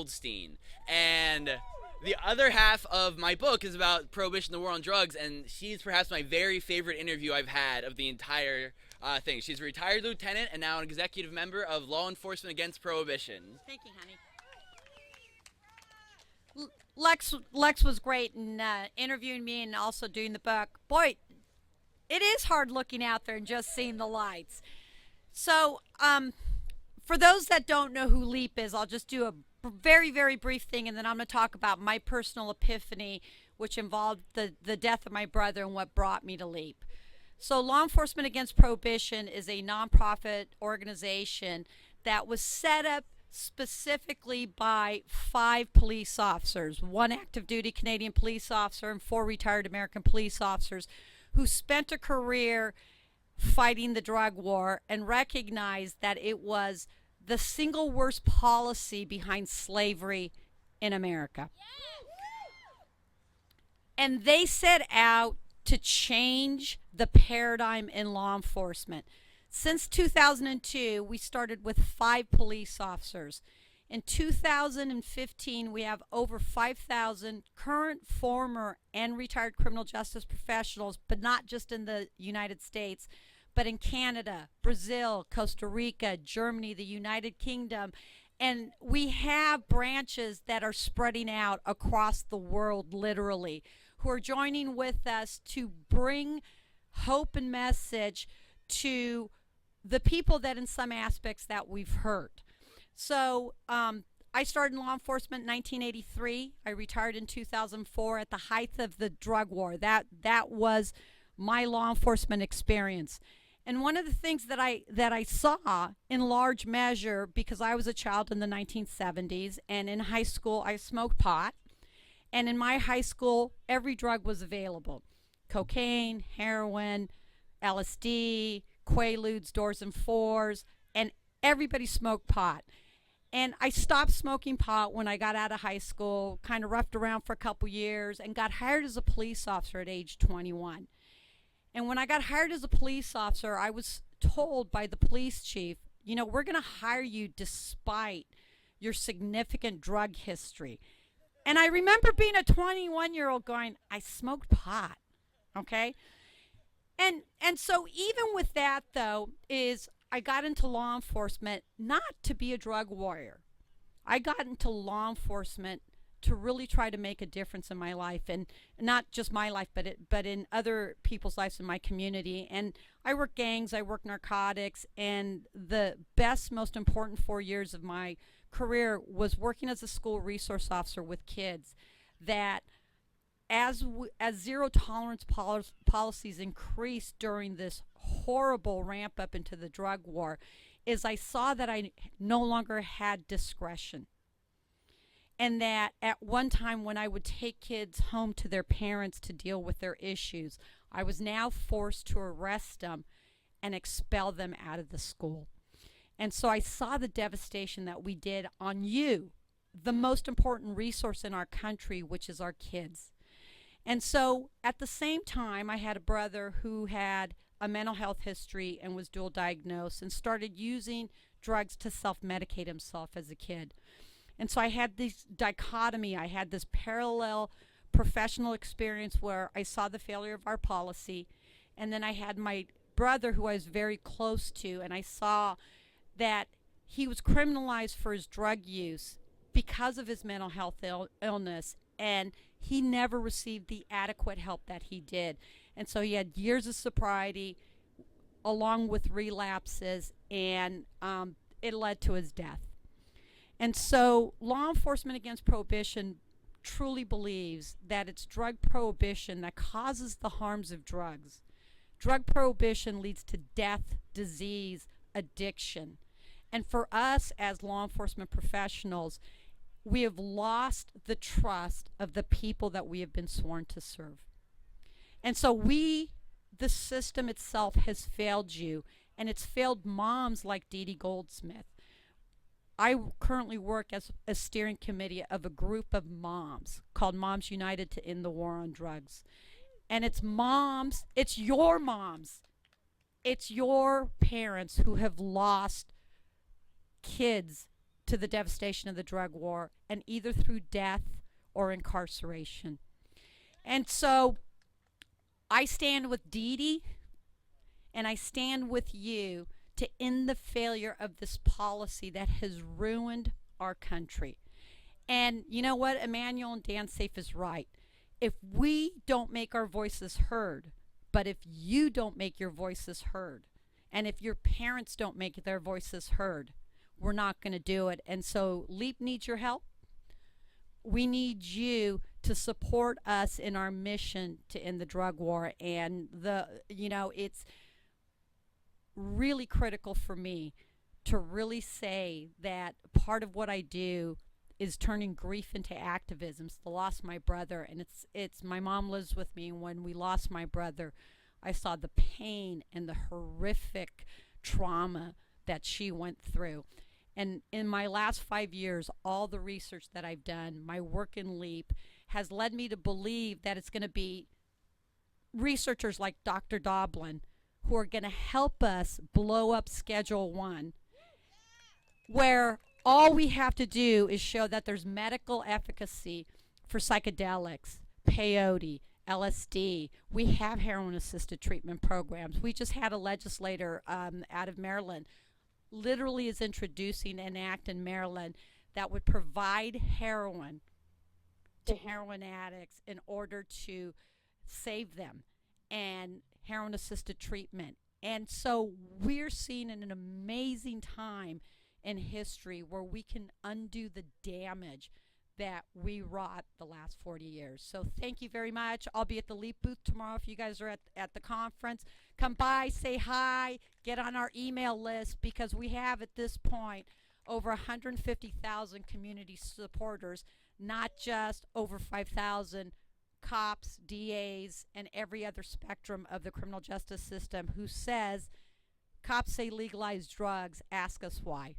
Goldstein. And the other half of my book is about Prohibition, the war on drugs, and she's perhaps my very favorite interview I've had of the entire thing. She's a retired lieutenant and now an executive member of Law Enforcement Against Prohibition. Thank you, honey. Lex was great in interviewing me and also doing the book. Boy, it is hard looking out there and just seeing the lights. So, for those that don't know who LEAP is, I'll just do a very, very brief thing, and then I'm going to talk about my personal epiphany, which involved the death of my brother and what brought me to LEAP. So Law Enforcement Against Prohibition is a nonprofit organization that was set up specifically by 5 police officers, 1 active duty Canadian police officer and 4 retired American police officers who spent a career fighting the drug war and recognized that it was the single worst policy behind slavery in America. And they set out to change the paradigm in law enforcement. Since 2002, we started with 5 police officers. In 2015, we have over 5,000 current, former, and retired criminal justice professionals, but not just in the United States, but in Canada, Brazil, Costa Rica, Germany, the United Kingdom. And we have branches that are spreading out across the world, literally, who are joining with us to bring hope and message to the people that in some aspects that we've hurt. So I started in law enforcement in 1983. I retired in 2004 at the height of the drug war. That was my law enforcement experience. And one of the things that I saw in large measure, because I was a child in the 1970s, and in high school I smoked pot, and in my high school every drug was available: cocaine, heroin, LSD, Quaaludes, Doors and Fours, and everybody smoked pot. And I stopped smoking pot when I got out of high school, kind of roughed around for a couple years, and got hired as a police officer at age 21. And when I got hired as a police officer, I was told by the police chief, you know, we're going to hire you despite your significant drug history. And I remember being a 21-year-old going, I smoked pot, okay? And so even with that, though, is I got into law enforcement not to be a drug warrior. I got into law enforcement to really try to make a difference in my life, and not just my life, but in other people's lives in my community. And I worked gangs, I worked narcotics, and the best, most important 4 years of my career was working as a school resource officer with kids that as zero tolerance policies increased during this horrible ramp up into the drug war, is I saw that I no longer had discretion. And that at one time when I would take kids home to their parents to deal with their issues, I was now forced to arrest them and expel them out of the school. And so I saw the devastation that we did on you, the most important resource in our country, which is our kids. And so at the same time, I had a brother who had a mental health history and was dual diagnosed and started using drugs to self-medicate himself as a kid. And so I had this dichotomy. I had this parallel professional experience where I saw the failure of our policy, and then I had my brother who I was very close to, and I saw that he was criminalized for his drug use because of his mental health illness, and he never received the adequate help that he did. And so he had years of sobriety along with relapses, and it led to his death. And so Law Enforcement Against Prohibition truly believes that it's drug prohibition that causes the harms of drugs. Drug prohibition leads to death, disease, addiction. And for us as law enforcement professionals, we have lost the trust of the people that we have been sworn to serve. And so the system itself has failed you, and it's failed moms like Diane Goldstein. I currently work as a steering committee of a group of moms called Moms United to End the War on Drugs. And it's moms, it's your moms, it's your parents who have lost kids to the devastation of the drug war, and either through death or incarceration. And so I stand with Dee Dee, and I stand with you to end the failure of this policy that has ruined our country. And you know what? Emmanuel and Dan Safe is right. If we don't make our voices heard, but if you don't make your voices heard, and if your parents don't make their voices heard, we're not going to do it. And so LEAP needs your help. We need you to support us in our mission to end the drug war. And it's really critical for me to really say that part of what I do is turning grief into activism. It's the loss of my brother, and it's my mom lives with me, and when we lost my brother, I saw the pain and the horrific trauma that she went through. And in my last 5 years, all the research that I've done, my work in LEAP, has led me to believe that it's going to be researchers like Dr. Doblin who are going to help us blow up Schedule 1, where all we have to do is show that there's medical efficacy for psychedelics, peyote, LSD. We have heroin-assisted treatment programs. We just had a legislator out of Maryland literally is introducing an act in Maryland that would provide heroin to heroin addicts in order to save them, and heroin-assisted treatment. And so we're seeing an amazing time in history where we can undo the damage that we wrought the last 40 years. So thank you very much. I'll be at the LEAP booth tomorrow if you guys are at the conference. Come by, say hi, get on our email list, because we have at this point over 150,000 community supporters, not just over 5,000 cops, DAs, and every other spectrum of the criminal justice system who says, cops say legalize drugs, ask us why.